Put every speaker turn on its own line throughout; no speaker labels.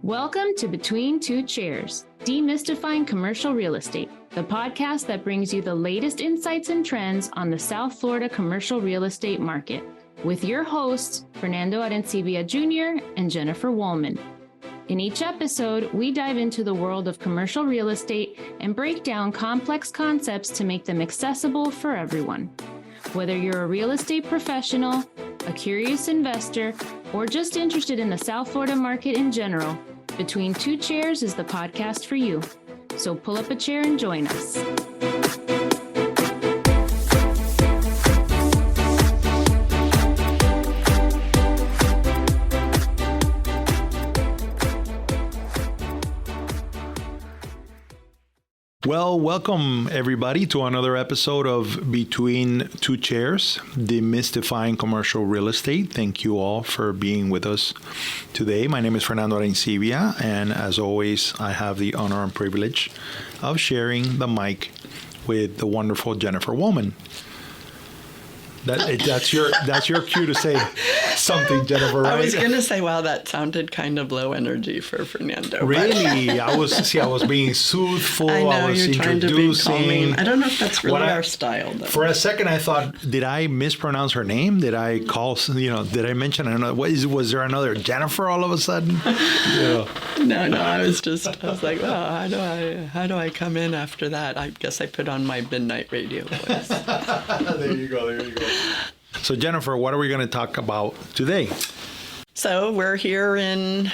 Welcome to Between Two Chairs, Demystifying Commercial Real Estate, the podcast that brings you the latest insights and trends on the South Florida commercial real estate market, with your hosts, Fernando Arencibia Jr. and Jennifer Woolman. In each episode, we dive into the world of commercial real estate and break down complex concepts to make them accessible for everyone. Whether you're a real estate professional, a curious investor, or just interested in the South Florida market in general, Between Two Chairs is the podcast for you. So pull up a chair and join us.
Well, welcome everybody to another episode of Between Two Chairs, Demystifying Commercial Real Estate. Thank you all for being with us today. My name is Fernando Arencibia, and as always, I have the honor and privilege of sharing the mic with the wonderful Jennifer Woolman. That's your cue to say something, Jennifer, right?
I was going to say, wow, that sounded kind of low energy for Fernando.
Really? I was being soothful.
I know,
I was
you're trying to be calming.
introducing.
I don't know if that's really our style, though.
For a second, I thought, did I mispronounce her name? Did I did I mention another? Was there another Jennifer all of a sudden? Yeah.
No, I was like, well, how do I come in after that? I guess I put on my midnight radio voice.
There you go. So Jennifer, what are we going to talk about today?
So we're here in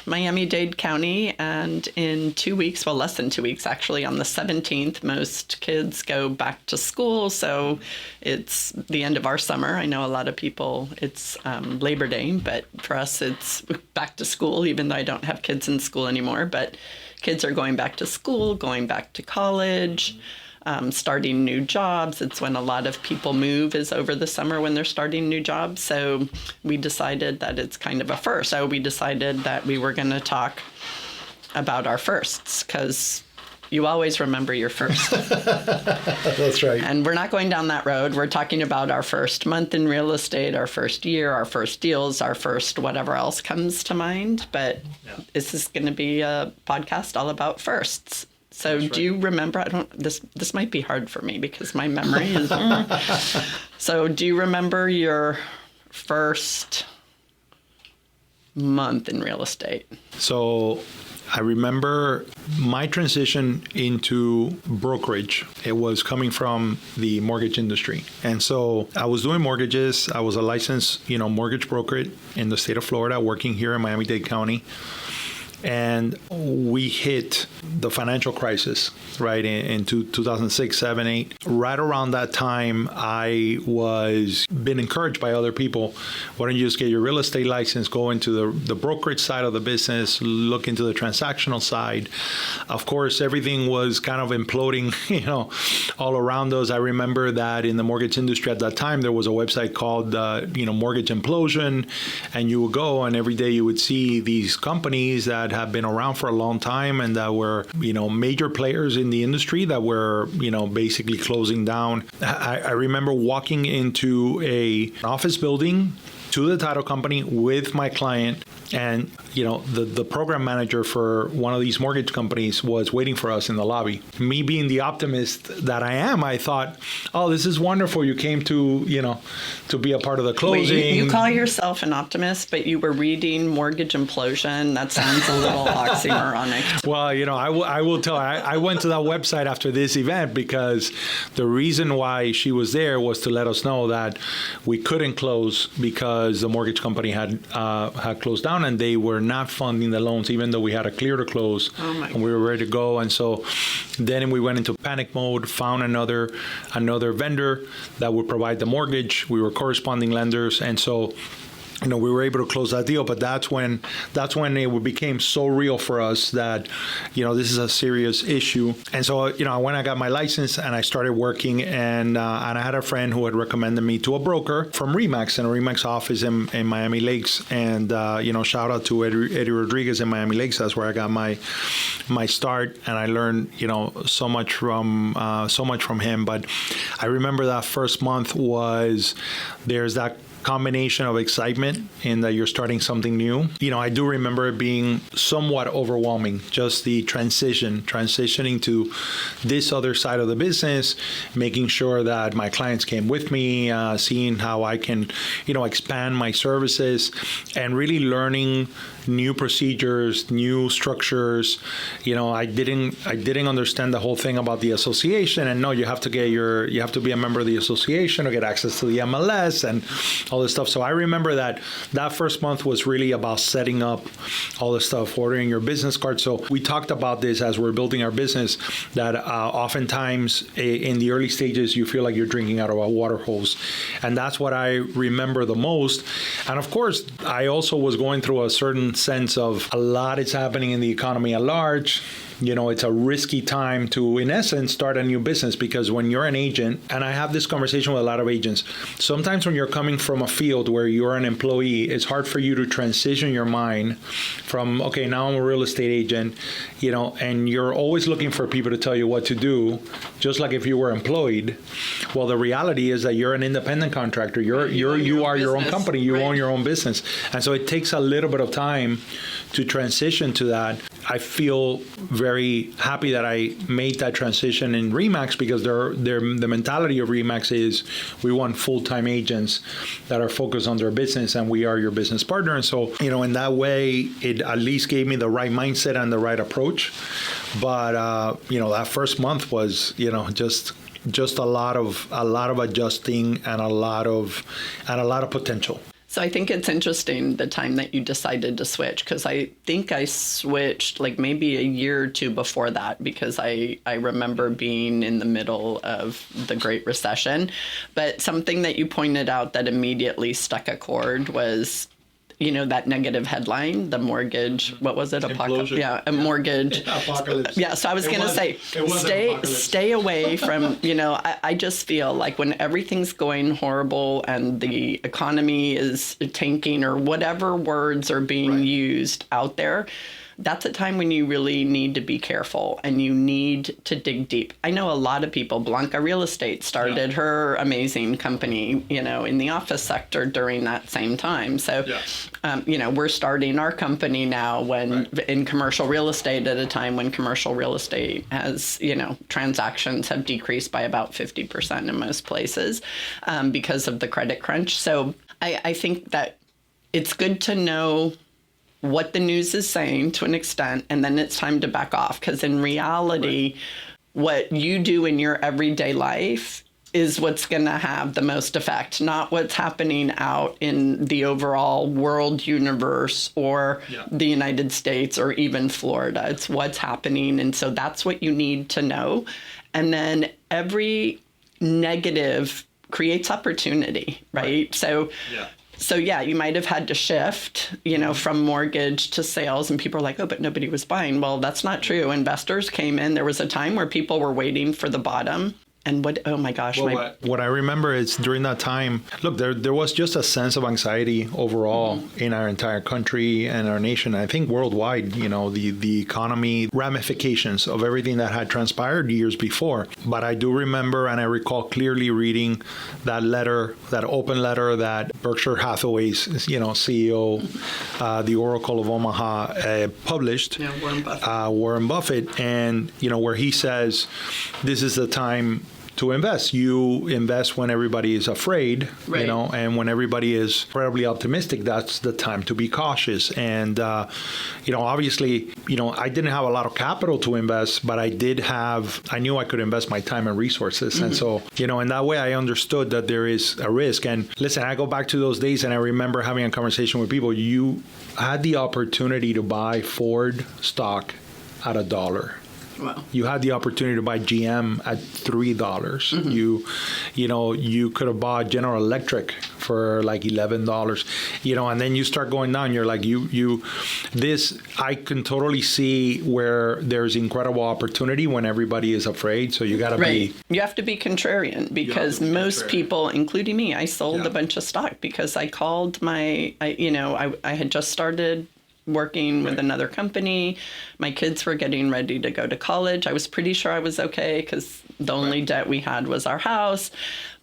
Miami-Dade County, and in 2 weeks, well, less than 2 weeks, actually, on the 17th, most kids go back to school. So it's the end of our summer. I know a lot of people, it's Labor Day, but for us, it's back to school, even though I don't have kids in school anymore. But kids are going back to school, going back to college, starting new jobs. It's when a lot of people move, is over the summer when they're starting new jobs. So we decided that it's kind of a first. So we decided that we were going to talk about our firsts, because you always remember your first.
That's right.
And we're not going down that road. We're talking about our first month in real estate, our first year, our first deals, our first whatever else comes to mind. But This is going to be a podcast all about firsts. So do you remember, this might be hard for me because my memory is, So do you remember your first month in real estate?
So I remember my transition into brokerage. It was coming from the mortgage industry. And so I was doing mortgages. I was a licensed, mortgage broker in the state of Florida, working here in Miami-Dade County. And we hit the financial crisis, right, in 2006, 7, 8. Right around that time, I was been encouraged by other people. Why don't you just get your real estate license, go into the brokerage side of the business, look into the transactional side. Of course, everything was kind of imploding, all around us. I remember that in the mortgage industry at that time, there was a website called, Mortgage Implosion. And you would go, and every day you would see these companies that have been around for a long time and that were, major players in the industry that were, basically closing down. I remember walking into an office building to the title company with my client, and the program manager for one of these mortgage companies was waiting for us in the lobby. Me being the optimist that I am, I thought, oh, this is wonderful. You came to to be a part of the closing.
Wait, you call yourself an optimist, but you were reading Mortgage Implosion. That sounds a little oxymoronic.
Well, I will tell. I went to that website after this event because the reason why she was there was to let us know that we couldn't close because the mortgage company had closed down and they were not funding the loans, even though we had a clear to close and we were ready to go. And so then we went into panic mode, found another vendor that would provide the mortgage. We were corresponding lenders, and so we were able to close that deal. But that's when it became so real for us that, this is a serious issue. And so, when I got my license and I started working, and I had a friend who had recommended me to a broker from RE/MAX, and a RE/MAX office in Miami Lakes. And, shout out to Eddie Rodriguez in Miami Lakes. That's where I got my start. And I learned, so much from him. But I remember that first month there's that combination of excitement in that you're starting something new. I do remember it being somewhat overwhelming, just the transitioning to this other side of the business, making sure that my clients came with me, seeing how I can, expand my services, and really learning new procedures, new structures. I didn't understand the whole thing about the association, and no, you have to be a member of the association to get access to the MLS and all this stuff. So I remember that first month was really about setting up all this stuff, ordering your business card. So we talked about this as we're building our business, that oftentimes in the early stages, you feel like you're drinking out of a water hose. And that's what I remember the most. And of course, I also was going through a certain sense of a lot is happening in the economy at large. It's a risky time to, in essence, start a new business, because when you're an agent, and I have this conversation with a lot of agents, sometimes when you're coming from a field where you're an employee, it's hard for you to transition your mind from, okay, now I'm a real estate agent, and you're always looking for people to tell you what to do, just like if you were employed. Well, the reality is that you're an independent contractor. You are your own company. You own your own business. And so it takes a little bit of time to transition to that. I feel very happy that I made that transition in RE/MAX, because the mentality of RE/MAX is we want full-time agents that are focused on their business, and we are your business partner. And so, in that way, it at least gave me the right mindset and the right approach. But that first month was, just a lot of adjusting and a lot of potential.
So I think it's interesting the time that you decided to switch, because I think I switched like maybe a year or two before that, because I remember being in the middle of the Great Recession. But something that you pointed out that immediately stuck a chord was, that negative headline, the mortgage, what was it? Apocalypse. Yeah, a mortgage.
Apocalypse.
Yeah, so I was going to say, stay away from, I just feel like when everything's going horrible and the economy is tanking, or whatever words are being used out there, that's a time when you really need to be careful and you need to dig deep. I know a lot of people, Blanca Real Estate started her amazing company, in the office sector during that same time. So, we're starting our company now in commercial real estate at a time when commercial real estate has, transactions have decreased by about 50% in most places because of the credit crunch. So I think that it's good to know what the news is saying to an extent, and then it's time to back off, because in reality, what you do in your everyday life is what's going to have the most effect, not what's happening out in the overall world universe or the United States or even Florida. It's what's happening. And so that's what you need to know. And then every negative creates opportunity, right? So you might have had to shift, from mortgage to sales, and people are like, oh, but nobody was buying. Well, that's not true. Investors came in. There was a time where people were waiting for the bottom. And oh my gosh.
What I remember is during that time, look, there was just a sense of anxiety overall in our entire country and our nation. I think worldwide, the economy ramifications of everything that had transpired years before. But I do remember, and I recall clearly reading that letter, that open letter that Berkshire Hathaway's, CEO, the Oracle of Omaha, published.
Yeah, Warren Buffett.
Warren Buffett, and, where he says, this is the time to invest. You invest when everybody is afraid, and when everybody is incredibly optimistic, that's the time to be cautious. And, obviously, I didn't have a lot of capital to invest, but I knew I could invest my time and resources. And so, in that way, I understood that there is a risk. And listen, I go back to those days and I remember having a conversation with people. You had the opportunity to buy Ford stock at $1.
Wow.
You had the opportunity to buy GM at $3. You could have bought General Electric for like $11. And then you start going down. You're like, I can totally see where there's incredible opportunity when everybody is afraid. So you got to be.
You have to be contrarian, because most people, including me, I sold a bunch of stock because I called I had just started working with another company. My kids were getting ready to go to college. I was pretty sure I was okay because the only debt we had was our house.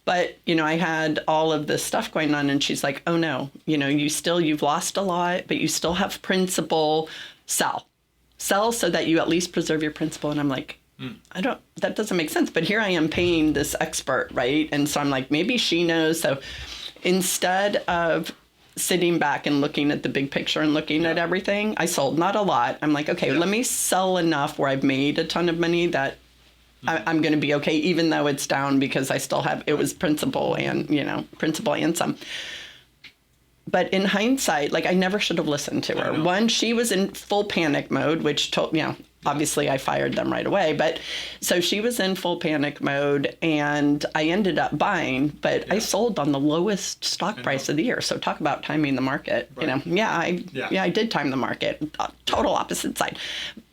But, I had all of this stuff going on, and she's like, oh no, you've lost a lot, but you still have principal. Sell so that you at least preserve your principal. And I'm like, that doesn't make sense. But here I am paying this expert, right? And so I'm like, maybe she knows. So instead of sitting back and looking at the big picture and looking at everything, I sold, not a lot. I'm like, okay, let me sell enough where I've made a ton of money that I'm going to be okay, even though it's down, because I still have, it was principal and some. But in hindsight, I never should have listened to her. One, she was in full panic mode, which obviously I fired them right away. But so she was in full panic mode, and I ended up buying, but I sold on the lowest stock price of the year. So talk about timing the market. Right. I did time the market, total opposite side.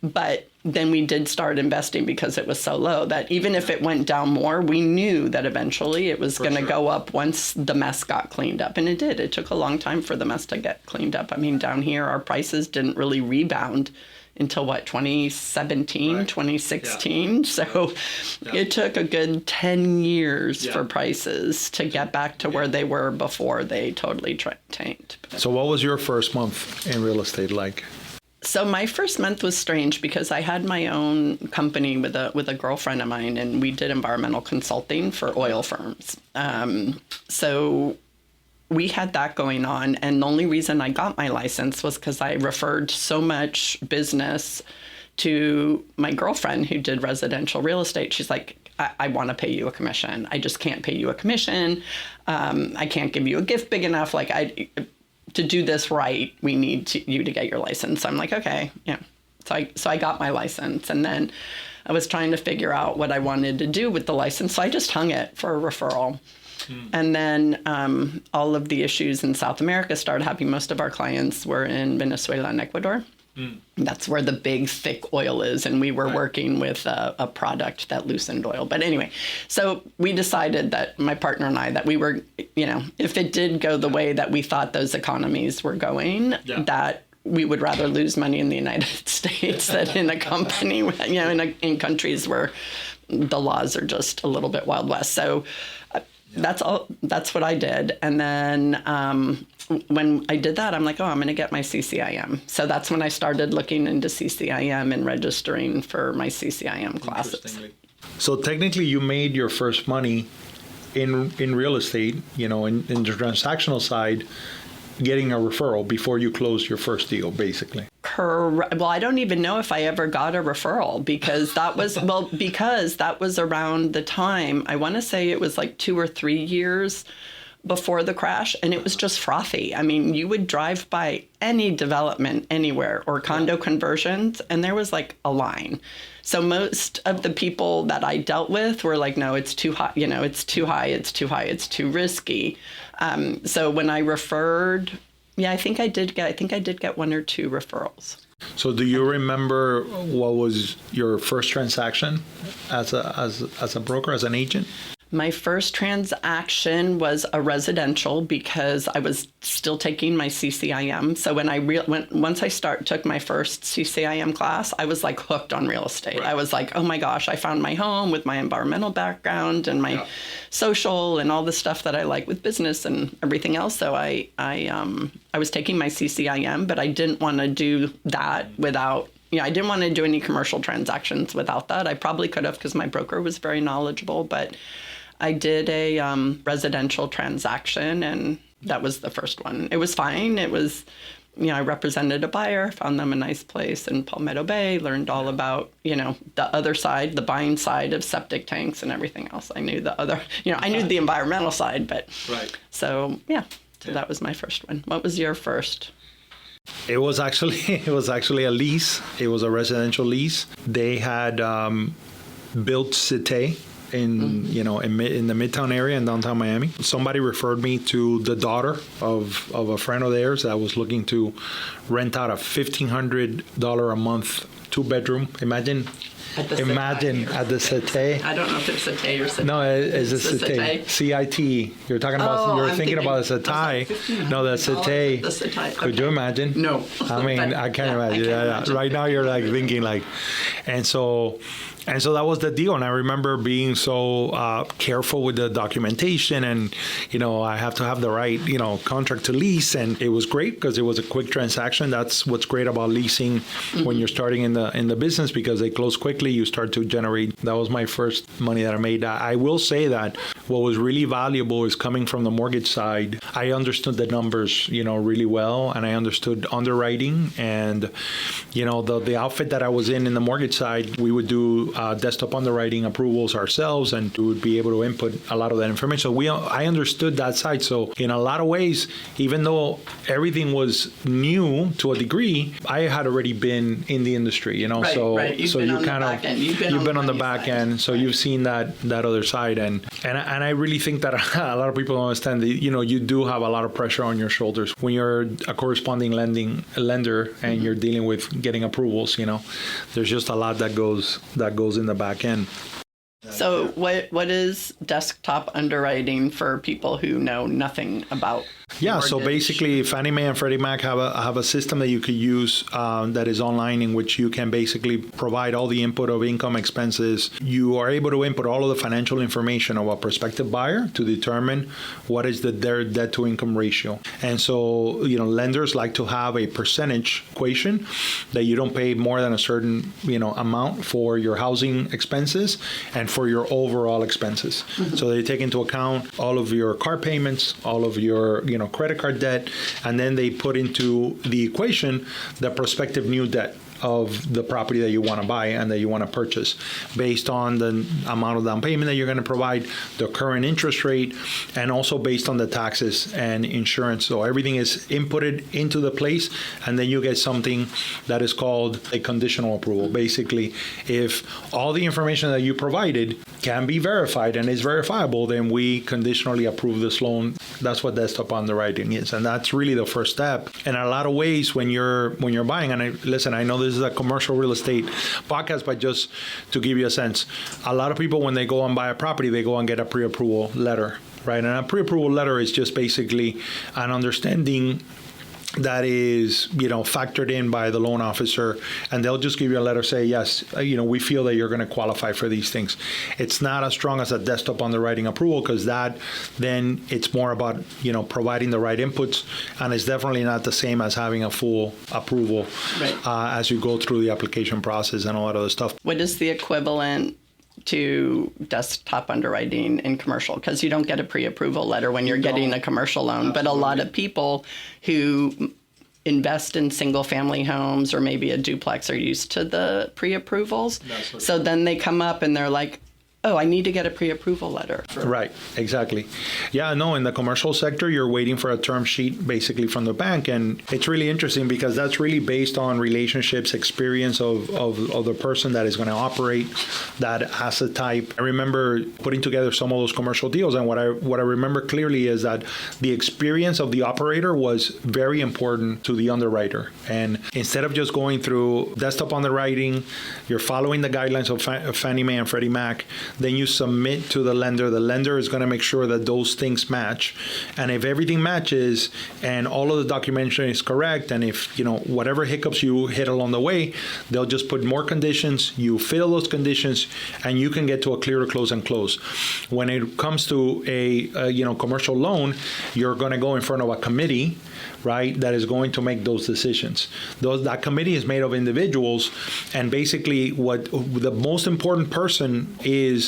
But then we did start investing because it was so low that even if it went down more, we knew that eventually it was going to go up once the mess got cleaned up. And it did. It took a long time for the mess to get cleaned up. I mean, down here, our prices didn't really rebound until 2017, 2016. So it took a good 10 years for prices to get back to where they were before they totally tanked.
So what was your first month in real estate like?
So my first month was strange because I had my own company with a girlfriend of mine, and we did environmental consulting for oil firms. So we had that going on, and the only reason I got my license was because I referred so much business to my girlfriend who did residential real estate. She's like, I want to pay you a commission. I just can't pay you a commission. I can't give you a gift big enough. To do this right, we need you to get your license. I'm like, okay, yeah. So I got my license, and then I was trying to figure out what I wanted to do with the license. So I just hung it for a referral. And then all of the issues in South America started happening. Most of our clients were in Venezuela and Ecuador. That's where the big, thick oil is. And we were working with a product that loosened oil. But anyway, so we decided that my partner and I, that we were, if it did go the way that we thought those economies were going, that we would rather lose money in the United States than in a company, in countries where the laws are just a little bit Wild West. So that's what I did. And then when I did that, I'm like, I'm going to get my CCIM. So that's when I started looking into CCIM and registering for my CCIM classes.
So technically you made your first money in real estate, in the transactional side, getting a referral before you closed your first deal, basically.
Correct. Well, I don't even know if I ever got a referral because that was around the time, I want to say it was 2 or 3 years before the crash, and it was just frothy. I mean, you would drive by any development anywhere or condo conversions, and there was a line. So most of the people that I dealt with were like, no, it's too high, it's too high, it's too high, it's too risky. So when I referred, I think I did get 1 or 2 referrals.
So do you remember what was your first transaction as a broker, as an agent?
My first transaction was a residential because I was still taking my CCIM. So when once I took my first CCIM class, I was hooked on real estate. Right. I was like, oh my gosh, I found my home with my environmental background and my social and all the stuff that I like with business and everything else. So I was taking my CCIM, but I didn't want to do that without. I didn't want to do any commercial transactions without that. I probably could have because my broker was very knowledgeable, but I did a residential transaction, and that was the first one. It was fine. It was, I represented a buyer, found them a nice place in Palmetto Bay, learned all about, the other side, the buying side of septic tanks and everything else. I knew the other, I knew the environmental side, but so that was my first one. What was your first?
It was actually a lease. It was a residential lease. They had built Cité in the Midtown area in downtown Miami. Somebody referred me to the daughter of a friend of theirs that was looking to rent out a $1,500 a month 2-bedroom. Imagine at the Cité.
I don't know if it's Cité or Cité.
No, it's a Cité. CIT. You're talking about. You're thinking about a Cité. No, the Cité.
The Cité.
Could you imagine?
No.
I mean, I can't imagine. Right now, you're like thinking like, and so that was the deal. And I remember being so careful with the documentation, and I have to have the right contract to lease, and it was great because it was a quick transaction. That's what's great about leasing when you're starting in the business, because they close quickly. You start to generate. That was my first money that I made. I will say that what was really valuable is coming from the mortgage side. I understood the numbers, really well, and I understood underwriting, and the outfit that I was in the mortgage side, we would do desktop underwriting approvals ourselves, and we would be able to input a lot of that information. So I understood that side. So in a lot of ways, even though everything was new to a degree, I had already been in the industry,
Right. You've
been on the back end, so you've seen that other side, and I really think that a lot of people don't understand that you do have a lot of pressure on your shoulders when you're a corresponding lender and you're dealing with getting approvals. There's just a lot that goes in the back end.
So what is desktop underwriting for people who know nothing about mortgage?
So basically Fannie Mae and Freddie Mac have a system that you could use that is online, in which you can basically provide all the input of income, expenses. You are able to input all of the financial information of a prospective buyer to determine what is their debt to income ratio. And so, lenders like to have a percentage equation that you don't pay more than a certain, amount for your housing expenses and for your overall expenses. Mm-hmm. So they take into account all of your car payments, all of your, credit card debt, and then they put into the equation the prospective new debt of the property that you want to buy and that you want to purchase, based on the amount of down payment that you're going to provide, the current interest rate, and also based on the taxes and insurance. So everything is inputted into the place, and then you get something that is called a conditional approval. Basically, if all the information that you provided can be verified and is verifiable, then we conditionally approve this loan. That's what desktop underwriting is, and that's really the first step. And in a lot of ways, when you're buying, and I know this is a commercial real estate podcast, but just to give you a sense, a lot of people, when they go and buy a property, they go and get a pre-approval letter, right? And a pre-approval letter is just basically an understanding that is, factored in by the loan officer, and they'll just give you a letter, say, yes, we feel that you're going to qualify for these things. It's not as strong as a desktop underwriting approval, because that, then it's more about, providing the right inputs, and it's definitely not the same as having a full approval as you go through the application process and all that other stuff.
What is the equivalent to desktop underwriting in commercial? Because you don't get a pre-approval letter when you're getting a commercial loan. Absolutely. But a lot of people who invest in single-family homes or maybe a duplex are used to the pre-approvals. So then they come up and they're like, oh, I need to get a pre-approval letter.
Right, exactly. Yeah, no, in the commercial sector, you're waiting for a term sheet basically from the bank. And it's really interesting because that's really based on relationships, experience of the person that is going to operate that asset type. I remember putting together some of those commercial deals, and what I remember clearly is that the experience of the operator was very important to the underwriter. And instead of just going through desktop underwriting, you're following the guidelines of Fannie Mae and Freddie Mac. Then you submit to the lender. The lender is going to make sure that those things match. And if everything matches and all of the documentation is correct, and if, whatever hiccups you hit along the way, they'll just put more conditions, you fill those conditions, and you can get to a clear to close and close. When it comes to a commercial loan, you're going to go in front of a committee, right, that is going to make those decisions. That committee is made of individuals, and basically what the most important person is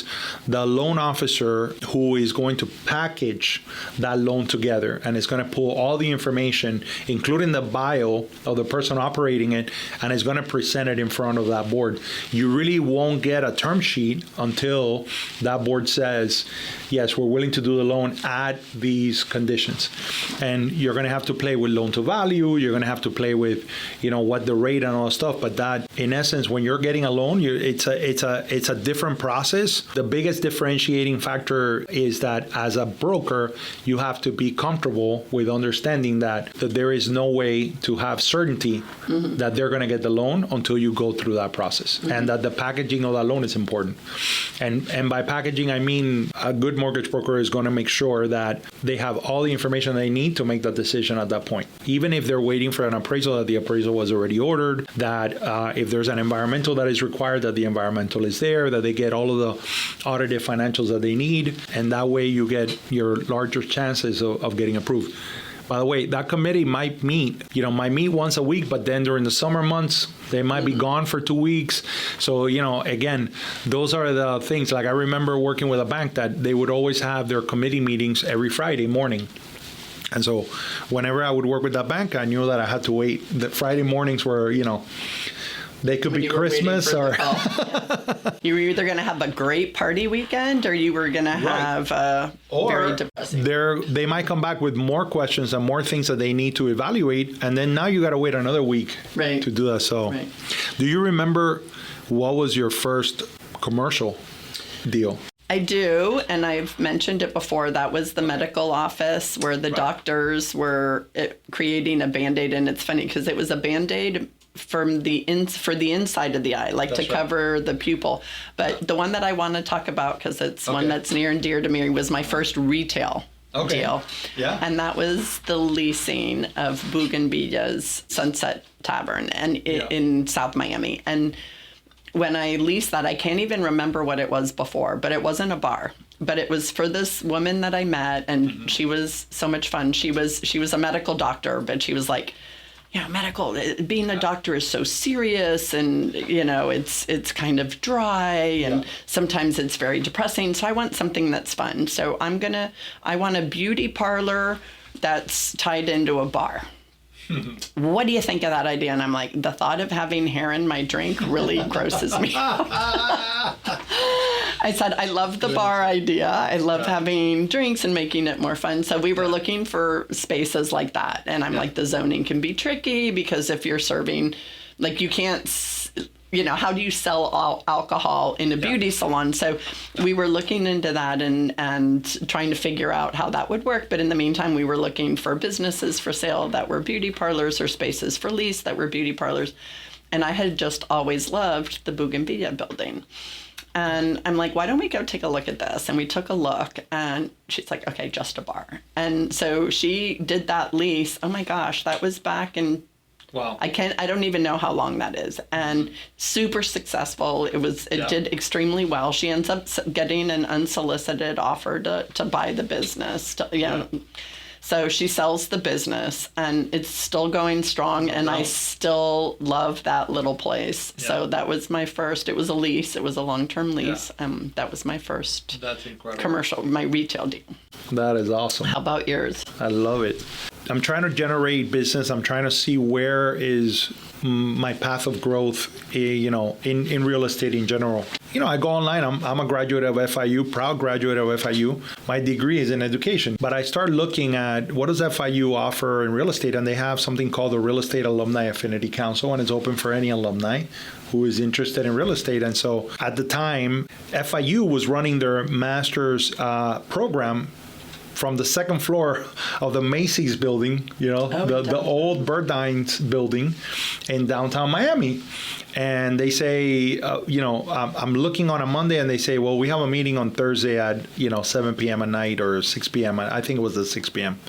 the loan officer, who is going to package that loan together and is going to pull all the information, including the bio of the person operating it, and is going to present it in front of that board. You really won't get a term sheet until that board says, yes, we're willing to do the loan at these conditions. And you're going to have to play with loan to value. You're going to have to play with, what the rate and all that stuff. But that, in essence, when you're getting a loan, it's a different process process. The biggest differentiating factor is that as a broker, you have to be comfortable with understanding that there is no way to have certainty that they're going to get the loan until you go through that process, and that the packaging of that loan is important. And by packaging, I mean a good mortgage broker is going to make sure that they have all the information they need to make that decision at that point. Even if they're waiting for an appraisal, that the appraisal was already ordered, that if there's an environmental that is required, that the environmental is there, that they get all of the audited financials that they need, and that way you get your larger chances of getting approved. By the way, that committee might meet once a week, but then during the summer months, they might be gone for 2 weeks. So, again, those are the things. Like I remember working with a bank that they would always have their committee meetings every Friday morning. And so whenever I would work with that bank, I knew that I had to wait. The Friday mornings were, they could be Christmas or...
You were either going to have a great party weekend or you were going to have very depressing.
They might come back with more questions and more things that they need to evaluate. And then now you got to wait another week to do that. So do you remember what was your first commercial deal?
I do, and I've mentioned it before. That was the medical office where the doctors were creating a Band-Aid. And it's funny because it was a Band-Aid for the inside of the eye, like to cover the pupil. But the one that I want to talk about, because it's one that's near and dear to me, was my first retail deal. Yeah. And that was the leasing of Bougainvillea's Sunset Tavern in South Miami. And when I leased that, I can't even remember what it was before, but it wasn't a bar. But it was for this woman that I met, and she was so much fun. She was a medical doctor, but she was like, being a doctor is so serious, and it's kind of dry, and sometimes it's very depressing. So I want something that's fun. So I want a beauty parlor that's tied into a bar. What do you think of that idea? And I'm like, the thought of having hair in my drink really grosses me. I said, I love the bar idea. I love having drinks and making it more fun. So we were looking for spaces like that. And I'm like, the zoning can be tricky because if you're serving, like you can't, how do you sell alcohol in a beauty salon? So we were looking into that and trying to figure out how that would work. But in the meantime, we were looking for businesses for sale that were beauty parlors or spaces for lease that were beauty parlors. And I had just always loved the Bougainvillea building. And I'm like, why don't we go take a look at this? And we took a look, and she's like, okay, just a bar. And so she did that lease. Oh my gosh, that was back in, wow. I don't even know how long that is. And super successful. It did extremely well. She ends up getting an unsolicited offer to buy the business, So she sells the business, and it's still going strong, and I still love that little place. Yeah. So that was my first. It was a lease. It was a long-term lease. Yeah. That was my first commercial, my retail deal.
That is awesome.
How about yours?
I love it. I'm trying to generate business. I'm trying to see where is my path of growth, in real estate in general. I go online. I'm a graduate of FIU, proud graduate of FIU. My degree is in education. But I start looking at what does FIU offer in real estate, and they have something called the Real Estate Alumni Affinity Council, and it's open for any alumni who is interested in real estate. And so at the time, FIU was running their master's program from the second floor of the Macy's building, the old Burdines building in downtown Miami. And they say, I'm looking on a Monday, and they say, well, we have a meeting on Thursday at, 7 p.m. at night or 6 p.m. I think it was at 6 p.m.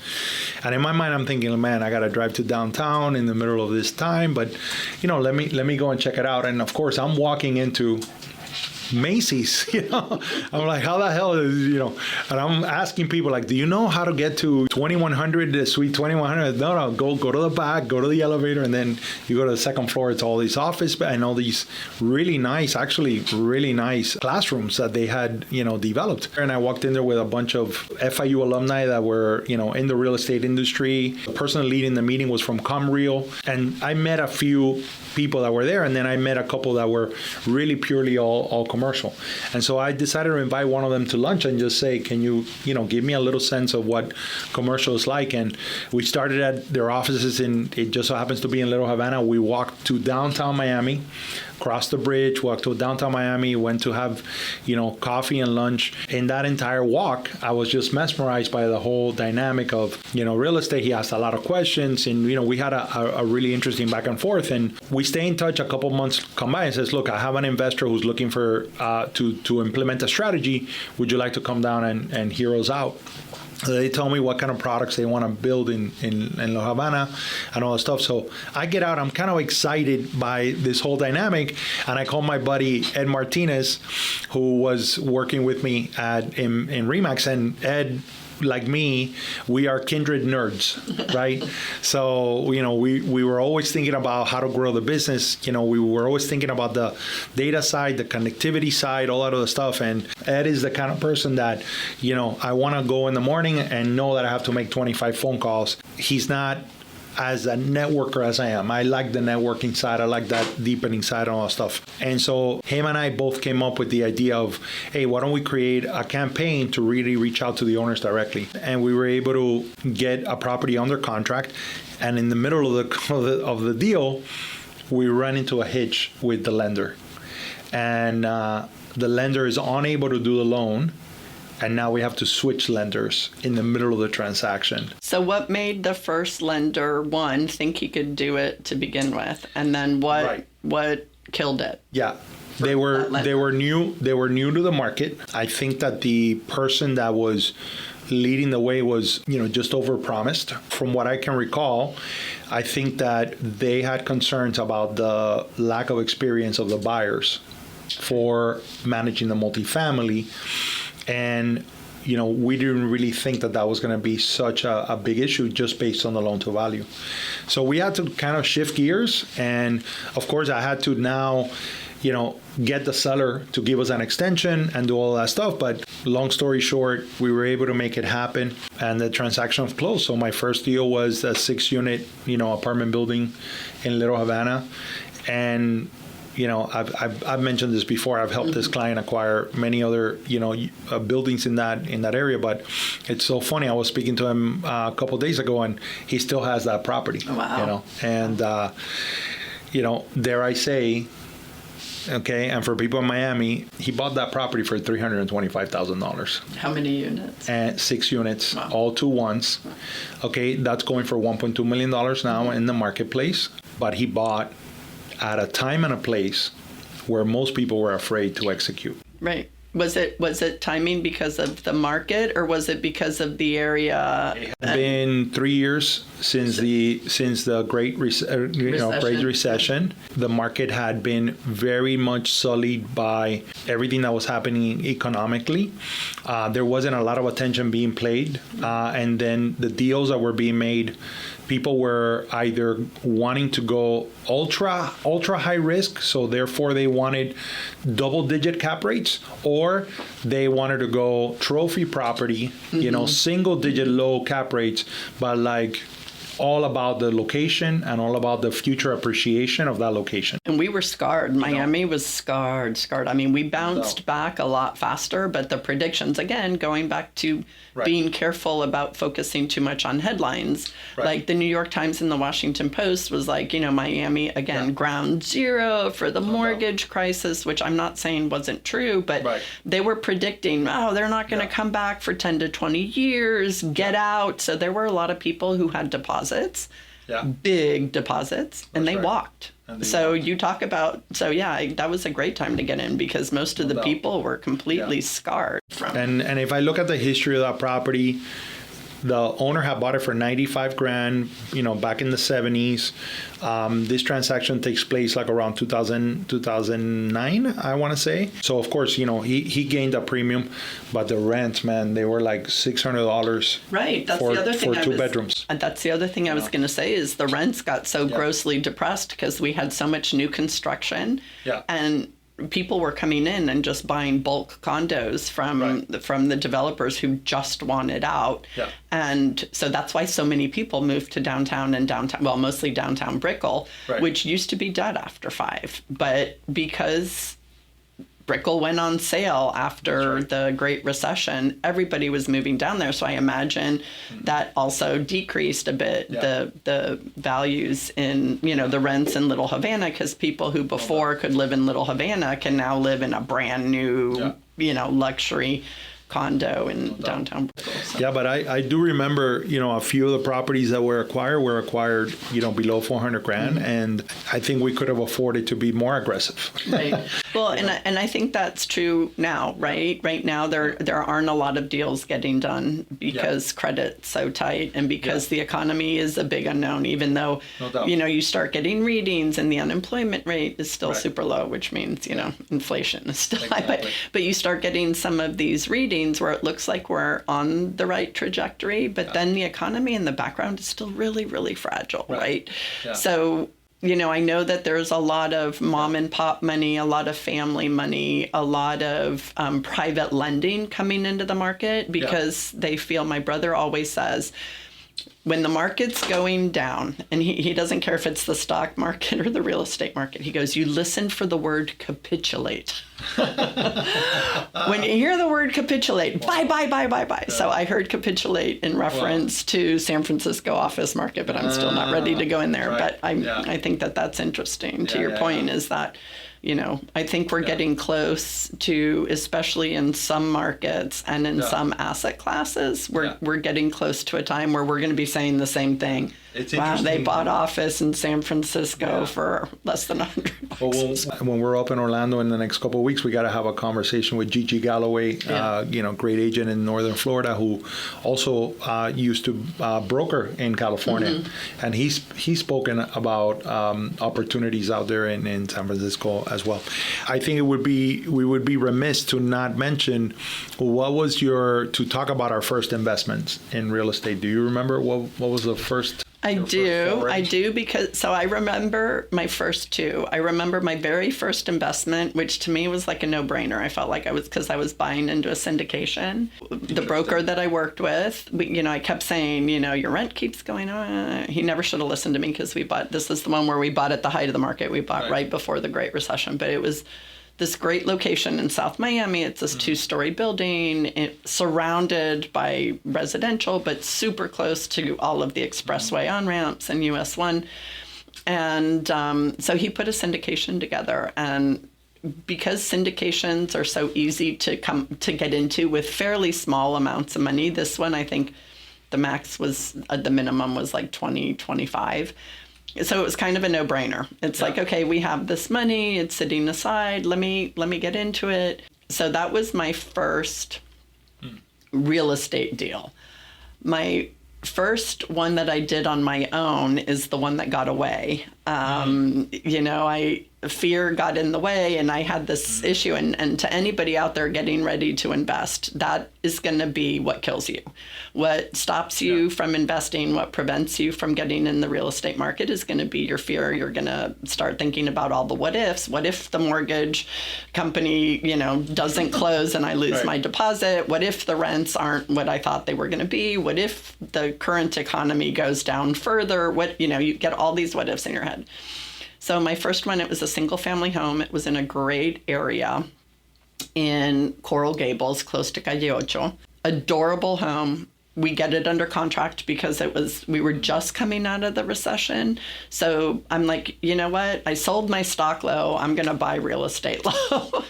And in my mind, I'm thinking, man, I got to drive to downtown in the middle of this time. But, let me go and check it out. And, of course, I'm walking into Macy's, I'm like, how the hell is, and I'm asking people like, do you know how to get to 2100, suite 2100? No, go to the back, go to the elevator, and then you go to the second floor. It's all these office and all these really nice classrooms that they had, developed. And I walked in there with a bunch of FIU alumni that were, in the real estate industry. The person leading the meeting was from ComReal, and I met a few people that were there, and then I met a couple that were really purely all commercial commercial. And so I decided to invite one of them to lunch and just say, can you give me a little sense of what commercial is like? And we started at their offices it just so happens to be in Little Havana. We walked to downtown Miami, crossed the bridge, walked to downtown Miami, went to have, coffee and lunch. In that entire walk, I was just mesmerized by the whole dynamic of, real estate. He asked a lot of questions, and, we had a really interesting back and forth. And we stay in touch. A couple months come by and says, look, I have an investor who's looking for to implement a strategy. Would you like to come down and hear us out? They tell me what kind of products they want to build in La Habana and all that stuff. So I get out. I'm kind of excited by this whole dynamic. And I call my buddy Ed Martinez, who was working with me in Remax. And Ed, like me, we are kindred nerds, right? So, we were always thinking about how to grow the business. We were always thinking about the data side, the connectivity side, all that other stuff. And Ed is the kind of person that, I want to go in the morning and know that I have to make 25 phone calls. He's not as a networker as I am. I like the networking side. I like that deepening side and all that stuff. And so him and I both came up with the idea of, hey, why don't we create a campaign to really reach out to the owners directly? And we were able to get a property under contract. And in the middle of the deal, we ran into a hitch with the lender. And the lender is unable to do the loan. And now we have to switch lenders in the middle of the transaction.
So what made the first lender, one, think he could do it to begin with? And then what killed it?
Yeah. They were new to the market. I think that the person that was leading the way was, just overpromised. From what I can recall, I think that they had concerns about the lack of experience of the buyers for managing the multifamily. And, we didn't really think that was going to be such a big issue just based on the loan to value. So we had to kind of shift gears. And of course, I had to now, get the seller to give us an extension and do all that stuff. But long story short, we were able to make it happen and the transaction closed. So my first deal was a 6-unit, apartment building in Little Havana. And I've mentioned this before. I've helped this client acquire many other, buildings in that area. But it's so funny. I was speaking to him a couple of days ago, and he still has that property.
Wow.
And dare I say, okay. And for people in Miami, he bought that property for $325,000.
How many units?
And 6 units,
wow.
All to once. Okay, that's going for $1.2 million now in the marketplace. But he bought at a time and a place where most people were afraid to execute.
Right. Was it timing because of the market, or was it because of the area?
It had been 3 years since the Great Recession. The market had been very much sullied by everything that was happening economically. There wasn't a lot of attention being paid, and then the deals that were being made, people were either wanting to go ultra high risk, so therefore they wanted double-digit cap rates, or they wanted to go trophy property, single-digit low cap rates, but like all about the location and all about the future appreciation of that location.
And we were scarred. Miami was scarred. I mean, we bounced back a lot faster, but the predictions, again, going back to being careful about focusing too much on headlines. Right. Like the New York Times and the Washington Post was like, Miami, again, ground zero for the mortgage crisis, which I'm not saying wasn't true, but they were predicting, they're not going to come back for 10 to 20 years, get out. So there were a lot of people who had deposits, big deposits, and they walked. So you talk about, that was a great time to get in because most of the people were completely scarred from.
And if I look at the history of that property, the owner had bought it for $95,000, back in the 70s. This transaction takes place like around 2009, I want to say. So of course, he gained a premium, but the rents, man, they were like $600.
Right. That's the other thing
for two bedrooms.
And that's the other thing I was going to say is the rents got so grossly depressed because we had so much new construction. Yeah. And people were coming in and just buying bulk condos from the developers who just wanted out. Yeah. And so that's why so many people moved to downtown, mostly downtown Brickell, which used to be dead after 5. But because Brickell went on sale after the Great Recession. Everybody was moving down there. So I imagine that also decreased a bit the values in, the rents in Little Havana, because people who before could live in Little Havana can now live in a brand new, luxury condo in downtown Brickell. So.
Yeah, but I do remember, a few of the properties that were acquired, below 400 grand. And I think we could have afforded to be more aggressive.
Right. Well, and I think that's true now, right? Right now, there aren't a lot of deals getting done because credit's so tight and because the economy is a big unknown, even though, you start getting readings and the unemployment rate is still super low, which means, inflation is still high. But you start getting some of these readings where it looks like we're on the right trajectory, but then the economy in the background is still really, really fragile, right? Yeah. So, I know that there's a lot of mom and pop money, a lot of family money, a lot of private lending coming into the market because they feel, my brother always says, when the market's going down, and he doesn't care if it's the stock market or the real estate market, he goes, you listen for the word capitulate. When you hear the word capitulate, buy. Yeah. So I heard capitulate in reference to San Francisco office market, but I'm still not ready to go in there. Right. But I think that's interesting. To your point is that, I think we're getting close to, especially in some markets and in some asset classes, we're getting close to a time where we're going to be saying the same thing.
It's
wow,
interesting.
they bought office in San Francisco for less than $100.
Well, when we're up in Orlando in the next couple of weeks, we got to have a conversation with Gigi Galloway, great agent in Northern Florida, who also used to broker in California, and he's spoken about opportunities out there in San Francisco as well. I think we would be remiss to not mention to talk about our first investments in real estate. Do you remember what was the first?
I do, because I remember my first two. I remember my very first investment, which to me was like a no-brainer. I felt like because I was buying into a syndication. The broker that I worked with, I kept saying, your rent keeps going on. He never should have listened to me because this is the one where we bought at the height of the market. We bought right before the Great Recession, but it was this great location in South Miami. It's this 2-story building, surrounded by residential, but super close to all of the expressway on-ramps and US 1. And so he put a syndication together. And because syndications are so easy to get into with fairly small amounts of money, this one, I think the max was, the minimum was like 20, 25. So it was kind of a no-brainer. It's like, okay, we have this money, it's sitting aside, let me get into it. So that was my first real estate deal. My first one that I did on my own is the one that got away. Fear got in the way, and I had this issue. And to anybody out there getting ready to invest, that is going to be what kills you. What stops you from investing, what prevents you from getting in the real estate market is going to be your fear. You're going to start thinking about all the what ifs. What if the mortgage company, doesn't close and I lose my deposit? What if the rents aren't what I thought they were going to be? What if the current economy goes down further? You get all these what ifs in your head. So my first one, it was a single family home. It was in a great area in Coral Gables, close to Calle Ocho. Adorable home. We get it under contract because we were just coming out of the recession. So I'm like, you know what? I sold my stock low. I'm going to buy real estate low.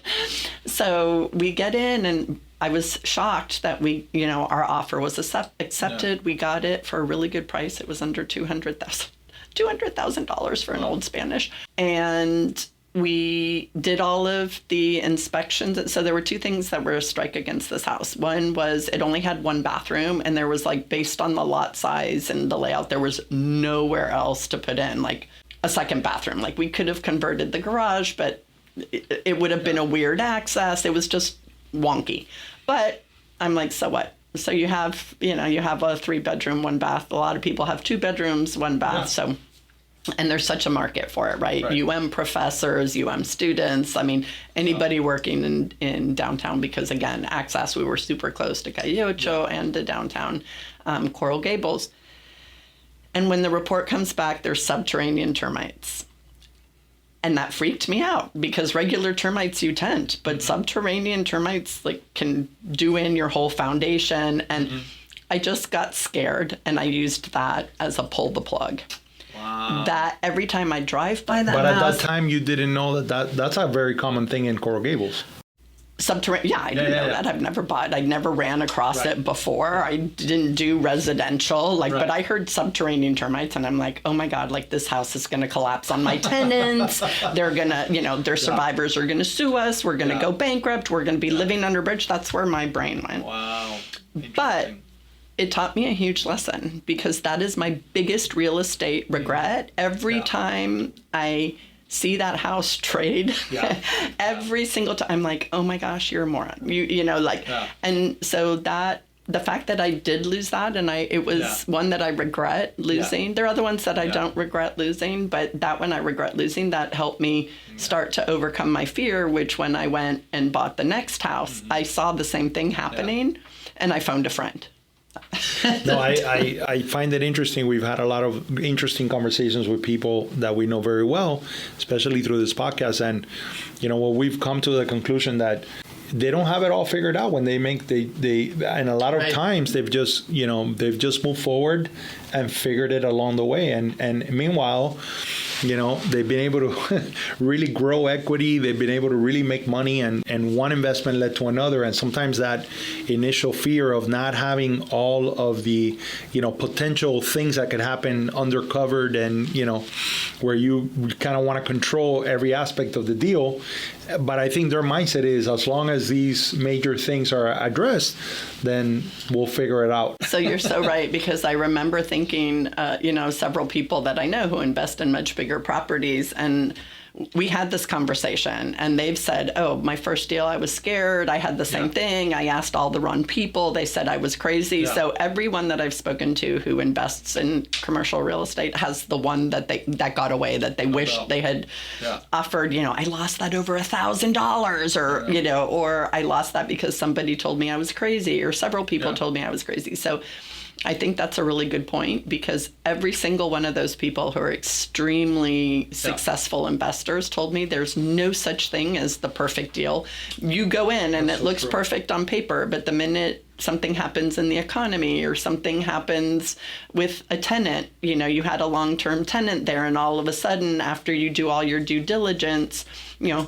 So we get in, and I was shocked that our offer was accepted. Yeah. We got it for a really good price. It was under $200,000 for an old Spanish. And we did all of the inspections. So there were two things that were a strike against this house. One was it only had one bathroom, and there was, based on the lot size and the layout, there was nowhere else to put in a second bathroom. We could have converted the garage, but it would have been a weird access. It was just wonky. But I'm like, so what? So you have a 3-bedroom, 1 bath. A lot of people have 2 bedrooms, 1 bath. Yeah. So, and there's such a market for it, right? UM professors, UM students. I mean, anybody working in downtown, because again, access, we were super close to Calle Ocho and to downtown Coral Gables. And when the report comes back, there's subterranean termites. And that freaked me out because regular termites you tent, but subterranean termites can do in your whole foundation. And I just got scared, and I used that as a pull the plug.
Wow.
That every time I drive by that
But
house,
at that time, you didn't know that's a very common thing in Coral Gables.
subterranean. Yeah, I didn't know that. I never ran across it before. I didn't do residential, but I heard subterranean termites, and I'm like, oh my God, this house is going to collapse on my tenants. They're going to, their survivors are going to sue us. We're going to go bankrupt. We're going to be living under a bridge. That's where my brain went.
Wow.
But it taught me a huge lesson because that is my biggest real estate regret. Every time I see that house trade, every single time I'm like, oh my gosh, you're a moron. And so the fact that I did lose that, and it was one that I regret losing. There are other ones that I don't regret losing, but that one I regret losing, that helped me start to overcome my fear, which when I went and bought the next house, I saw the same thing happening, and I phoned a friend.
No, I find it interesting. We've had a lot of interesting conversations with people that we know very well, especially through this podcast. And, we've come to the conclusion that they don't have it all figured out when and a lot of times they've just moved forward and figured it along the way. And meanwhile, they've been able to really grow equity. They've been able to really make money, and one investment led to another. And sometimes that initial fear of not having all of the, potential things that could happen undercovered, and, where you kind of want to control every aspect of the deal. But I think their mindset is, as long as these major things are addressed, then we'll figure it out.
So you're so right, because I remember thinking, several people that I know who invest in much bigger properties, and we had this conversation, and they've said, oh, my first deal, I was scared. I had the same thing. I asked all the wrong people. They said I was crazy. Yeah. So everyone that I've spoken to who invests in commercial real estate has the one that got away, that they wish they had offered, I lost that over $1,000, or, or I lost that because somebody told me I was crazy, or several people told me I was crazy. So I think that's a really good point, because every single one of those people who are extremely successful investors told me there's no such thing as the perfect deal. You go in and it looks perfect on paper, but the minute something happens in the economy or something happens with a tenant, you had a long-term tenant there, and all of a sudden, after you do all your due diligence,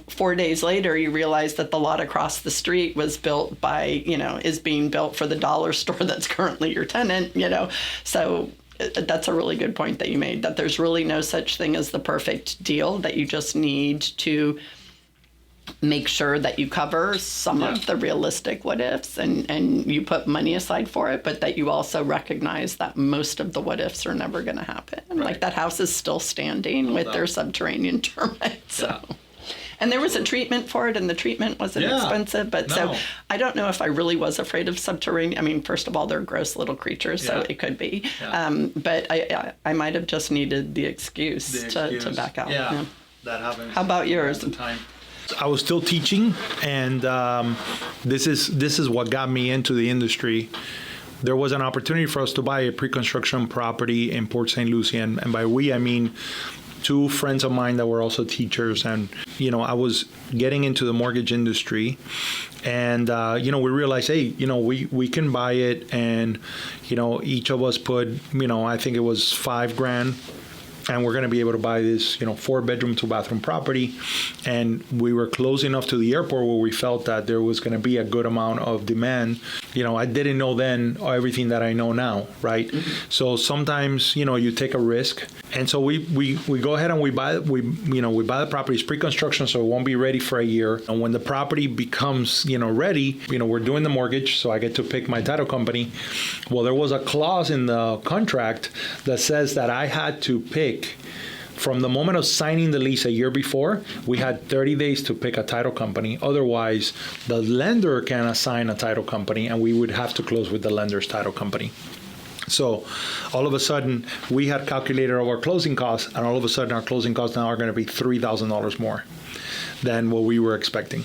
4 days later, you realize that the lot across the street was built by, is being built for the dollar store that's currently your tenant, So that's a really good point that you made, that there's really no such thing as the perfect deal, that you just need to make sure that you cover some of the realistic what ifs, and you put money aside for it, but that you also recognize that most of the what ifs are never going to happen. Right. Like that house is still standing with their subterranean termites. So. And there was a treatment for it, and the treatment wasn't expensive. But so I don't know if I really was afraid of subterranean. I mean, first of all, they're gross little creatures, so it could be. Yeah. But I might have just needed the excuse. To back out.
Yeah, that happens.
How about yours?
I was still teaching, and this is what got me into the industry. There was an opportunity for us to buy a pre-construction property in Port St. Lucie, and by we, I mean two friends of mine that were also teachers. And, I was getting into the mortgage industry, and, we realized, hey, we can buy it, and, each of us put, I think it was $5,000, and we're going to be able to buy this, 4-bedroom, 2-bathroom property. And we were close enough to the airport where we felt that there was going to be a good amount of demand. I didn't know then everything that I know now, right? Mm-hmm. So sometimes, you take a risk. And so we go ahead and we buy the property. It's pre-construction, so it won't be ready for a year. And when the property becomes, ready, we're doing the mortgage, so I get to pick my title company. Well, there was a clause in the contract that says that I had to pick, from the moment of signing the lease a year before, we had 30 days to pick a title company. Otherwise, the lender can assign a title company, and we would have to close with the lender's title company. So all of a sudden, we had calculated our closing costs, and all of a sudden, our closing costs now are going to be $3,000 more. than what we were expecting.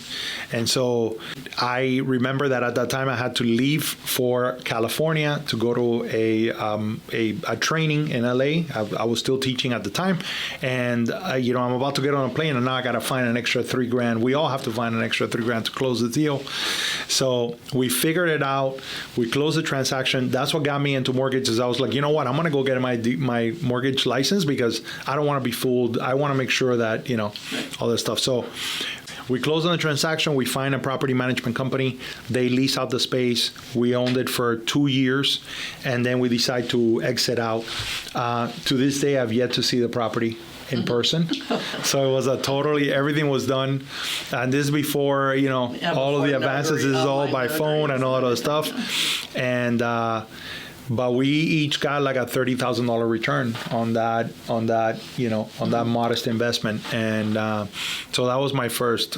And so I remember that at that time I had to leave for California to go to a training in LA. I was still teaching at the time, and I'm about to get on a plane, and now I got to find an extra $3,000. We all have to find an extra $3,000 to close the deal. So we figured it out. We closed the transaction. That's what got me into mortgages. I was like, you know what? I'm going to go get my mortgage license because I don't want to be fooled. I want to make sure that, all this stuff. So we closed on the transaction. We find a property management company. They lease out the space. We owned it for 2 years, and then we decide to exit out. To this day, I've yet to see the property in person. So it was everything was done. And this is before, all of the advances. This is all by phone and all that other stuff. And, but we each got like a $30,000 return on that, modest investment. And so that was my first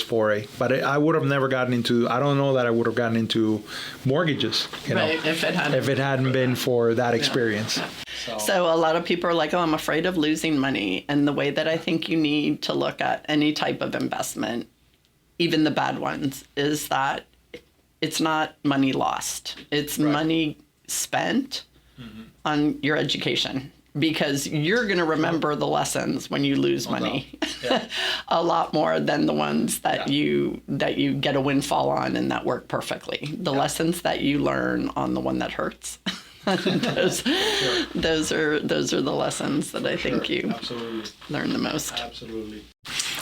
foray. But I would have never gotten into, I don't know that I would have gotten into mortgages,
if
it hadn't been for that experience.
So a lot of people are like, oh, I'm afraid of losing money. And the way that I think you need to look at any type of investment, even the bad ones, is that it's not money lost. It's money spent on your education, because you're going to remember the lessons when you lose money a lot more than the ones that you get a windfall on and that work perfectly. The lessons that you learn on the one that hurts. those are the lessons that I think you learn the most.
Absolutely.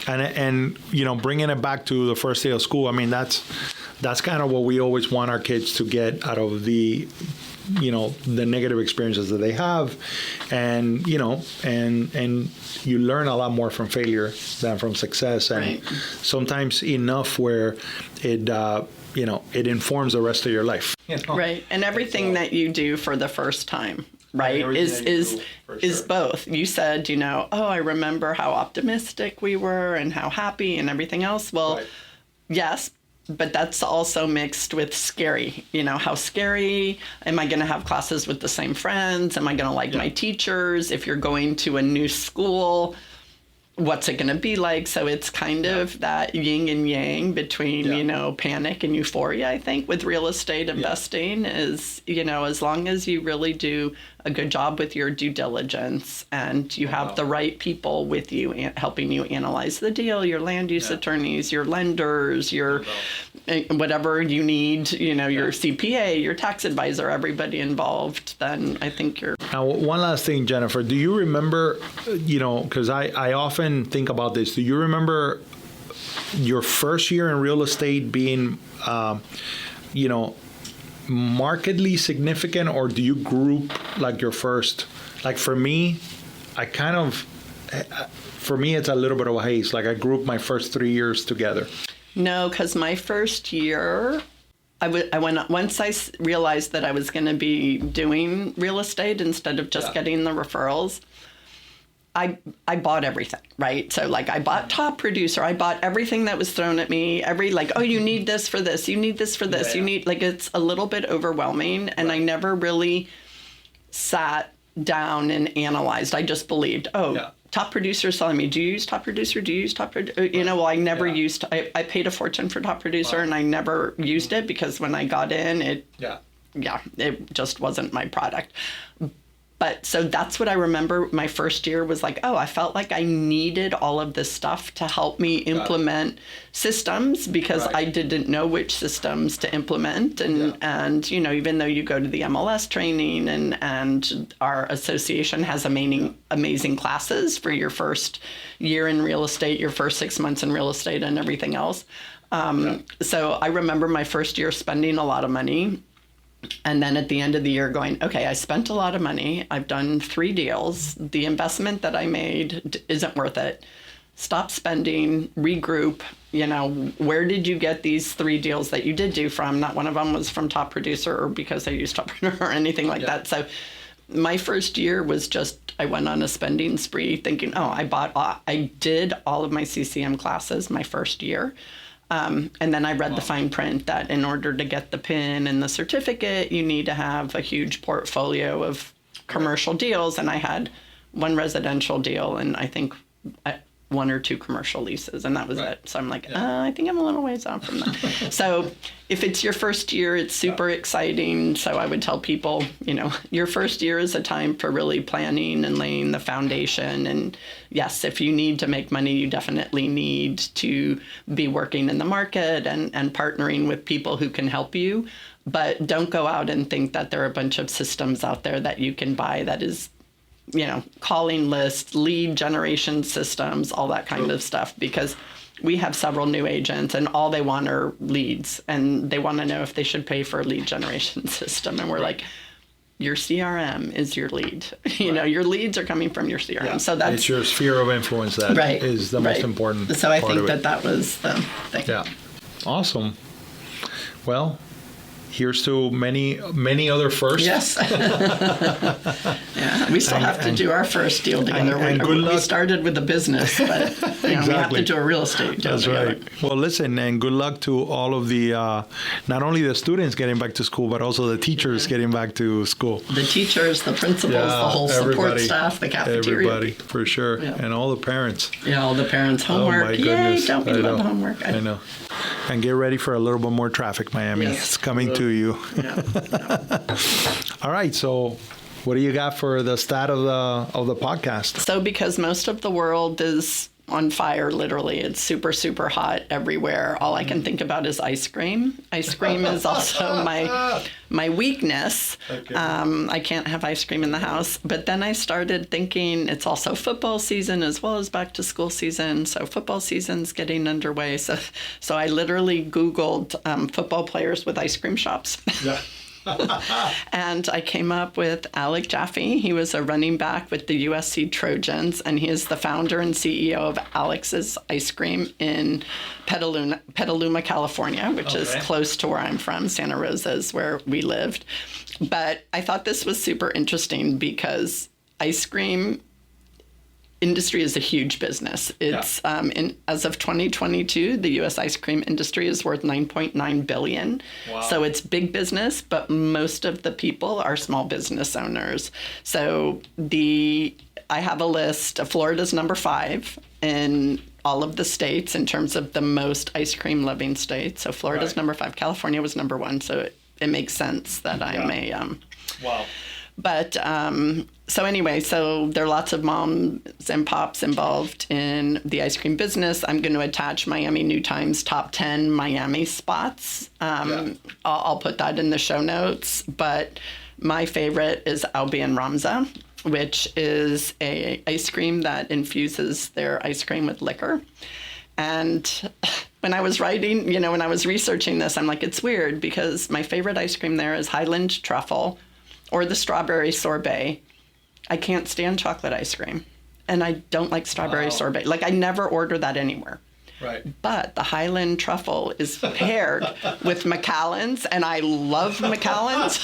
And bringing it back to the first day of school, I mean, that's kind of what we always want our kids to get out of the negative experiences that they have. And and you learn a lot more from failure than from success, and sometimes enough where it it informs the rest of your life.
Right. And everything that you do for the first time, right, is both. You said, I remember how optimistic we were and how happy and everything else. Well, yes, but that's also mixed with scary. How scary? Am I going to have classes with the same friends? Am I going to like my teachers? If you're going to a new school, what's it going to be like? So it's kind of that yin and yang between, panic and euphoria, I think, with real estate investing is, as long as you really do a good job with your due diligence and you have the right people with you helping you analyze the deal, your land use attorneys, your lenders, your whatever you need, your CPA, your tax advisor, everybody involved, then I think you're...
Now, one last thing, Jennifer, do you remember, because I often think about this, do you remember your first year in real estate being, markedly significant, or do you group like your first, like for me, for me, it's a little bit of a haze. Like I group my first 3 years together.
No, because my first year, once I realized that I was going to be doing real estate instead of just getting the referrals, I bought everything, right? So like I bought Top Producer, I bought everything that was thrown at me, you need this for this, you need this for this, you need, it's a little bit overwhelming. And I never really sat down and analyzed. I just believed, Top Producer is telling me, do you use Top Producer? Do you use Top Producer? I never used, I paid a fortune for Top Producer and I never used it because when I got in, it just wasn't my product. But so that's what I remember my first year was like, I felt like I needed all of this stuff to help me implement systems because I didn't know which systems to implement. And even though you go to the MLS training and our association has amazing classes for your first year in real estate, your first 6 months in real estate and everything else. So I remember my first year spending a lot of money. And then at the end of the year going, okay, I spent a lot of money. I've done 3 deals. The investment that I made isn't worth it. Stop spending, regroup. Where did you get these 3 deals that you did do from? Not one of them was from Top Producer or because I used Top Producer or anything like that. So my first year was just, I went on a spending spree thinking, I did all of my CCM classes my first year. And then I read the fine print that in order to get the PIN and the certificate, you need to have a huge portfolio of commercial deals. And I had 1 residential deal and I think 1 or 2 commercial leases, and that was it. So I'm like, I think I'm a little ways off from that. So if it's your first year, it's super exciting. So I would tell people, your first year is a time for really planning and laying the foundation. And yes, if you need to make money, you definitely need to be working in the market and partnering with people who can help you. But don't go out and think that there are a bunch of systems out there that you can buy that is, calling lists, lead generation systems, all that kind of stuff, because we have several new agents and all they want are leads, and they want to know if they should pay for a lead generation system. And we're like, your CRM is your lead. Your leads are coming from your CRM. Yeah. So
it's your sphere of influence that is the most important.
So I think that was the thing.
Yeah. Awesome. Well, here's to many, many other firsts.
Yes. We still have to do our first deal together. We started with a business, but exactly. We have to do a real estate deal together.
Right. Well, listen, and good luck to all of the, not only the students getting back to school, but also the teachers getting back to school.
The teachers, the principals, the whole support staff, the cafeteria.
Everybody, for sure. Yeah. And all the parents.
Yeah, all the parents. Homework.
Oh, my goodness.
Yay, don't forget about the homework.
I know. And get ready for a little bit more traffic, Miami. Yes. It's coming to you.
Yeah.
All right. So what do you got for the stat of the podcast?
So because most of the world is on fire, literally, it's super, super hot everywhere. All I can think about is ice cream. Ice cream is also my weakness. Okay. I can't have ice cream in the house. But then I started thinking it's also football season as well as back to school season. So football season's getting underway. So I literally Googled football players with ice cream shops. Yeah. And I came up with Alec Jaffe. He was a running back with the USC Trojans, and he is the founder and CEO of Alex's Ice Cream in Petaluma, California, which is close to where I'm from. Santa Rosa is where we lived. But I thought this was super interesting because ice cream industry is a huge business. It's as of 2022, the U.S. ice cream industry is worth $9.9 billion. Wow. So it's big business, but most of the people are small business owners. So I have a list. Florida's number 5 in all of the states in terms of the most ice cream loving states. So Florida's number 5. California was number 1. So it makes sense that I'm a
wow.
But so anyway, so there are lots of moms and pops involved in the ice cream business. I'm going to attach Miami New Times top 10 Miami spots. I'll put that in the show notes. But my favorite is Albion Ramza, which is a ice cream that infuses their ice cream with liquor. And when I was writing, when I was researching this, I'm like, it's weird because my favorite ice cream there is Highland Truffle or the strawberry sorbet. I can't stand chocolate ice cream, and I don't like strawberry sorbet. Like, I never order that anywhere.
Right.
But the Highland Truffle is paired with Macallan's, and I love Macallan's.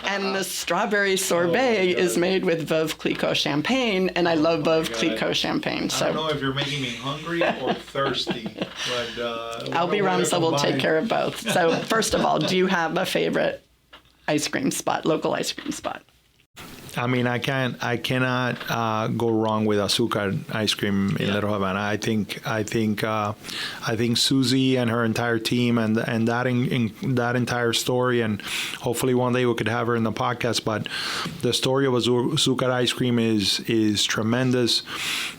And the strawberry sorbet is made with Veuve Clicquot champagne, and I love Veuve Clicquot champagne. So
I don't know if you're making me hungry or thirsty, but
Albion Ramza will take care of both. So first of all, do you have a favorite ice cream spot, local ice cream spot?
I mean, I cannot go wrong with Azúcar ice cream in Little Havana. I think Susie and her entire team and that entire story, and hopefully one day we could have her in the podcast. But the story of Azúcar ice cream is tremendous.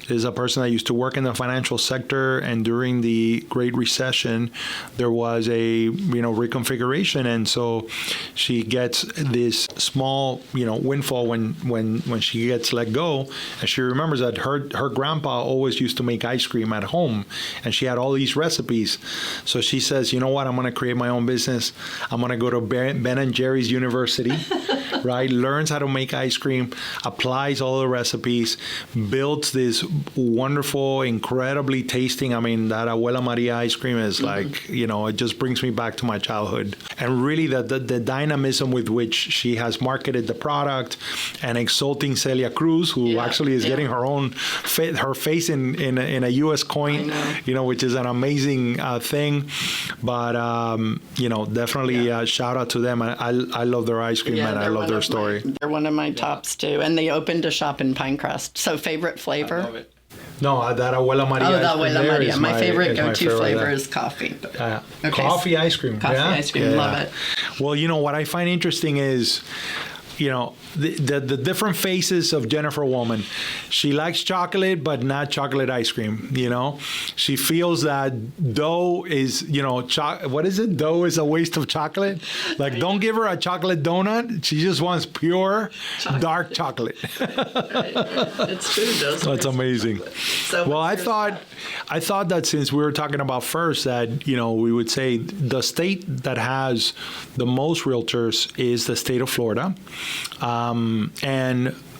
Is a person that used to work in the financial sector, and during the Great Recession, there was a reconfiguration, and so she gets this small windfall when she gets let go, and she remembers that her grandpa always used to make ice cream at home, and she had all these recipes. So she says, you know what, I'm going to create my own business. I'm going to go to Ben and Jerry's University, right? Learns how to make ice cream, applies all the recipes, builds this wonderful, incredibly tasting. I mean, that Abuela Maria ice cream is like, it just brings me back to my childhood. And really the dynamism with which she has marketed the product, and exalting Celia Cruz, who actually is getting her own her face in a U.S. coin, which is an amazing thing. But definitely shout out to them. I love their ice cream, and I love their story.
They're one of my tops too, and they opened a shop in Pinecrest. So favorite flavor?
I love it. No, that Abuela Maria.
Oh, the
ice cream
Abuela
there
Maria.
is
My favorite go-to
favorite,
flavor
yeah.
is coffee. Okay.
Coffee ice cream.
Coffee ice cream, love it.
Well, what I find interesting is, the different phases of Jennifer Woman. She likes chocolate, but not chocolate ice cream. She feels that dough is, what is it? Dough is a waste of chocolate. Like, don't give her a chocolate donut. She just wants pure, dark chocolate.
Right. It's true.
That's amazing.
So
well, I thought that since we were talking about first, that we would say the state that has the most realtors is the state of Florida.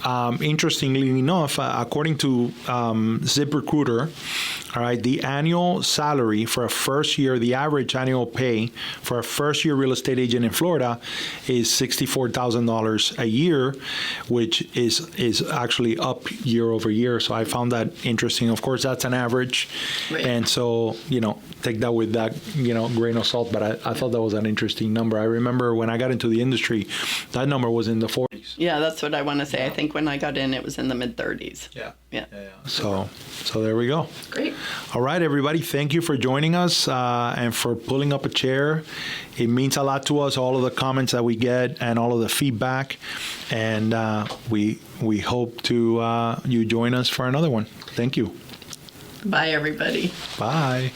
Interestingly enough, according to ZipRecruiter, all right, the annual salary for a first year, the average annual pay for a first year real estate agent in Florida is $64,000 a year, which is actually up year over year. So I found that interesting. Of course, that's an average.
Right.
And so, take that with that, grain of salt. But I thought that was an interesting number. I remember when I got into the industry, that number was in the 40s.
Yeah, that's what I want to say. I think when I got in, it was in the mid-30s.
Yeah.
Yeah.
So there we go.
Great.
All right, everybody. Thank you for joining us and for pulling up a chair. It means a lot to us, all of the comments that we get and all of the feedback. And we hope to you join us for another one. Thank you.
Bye, everybody.
Bye.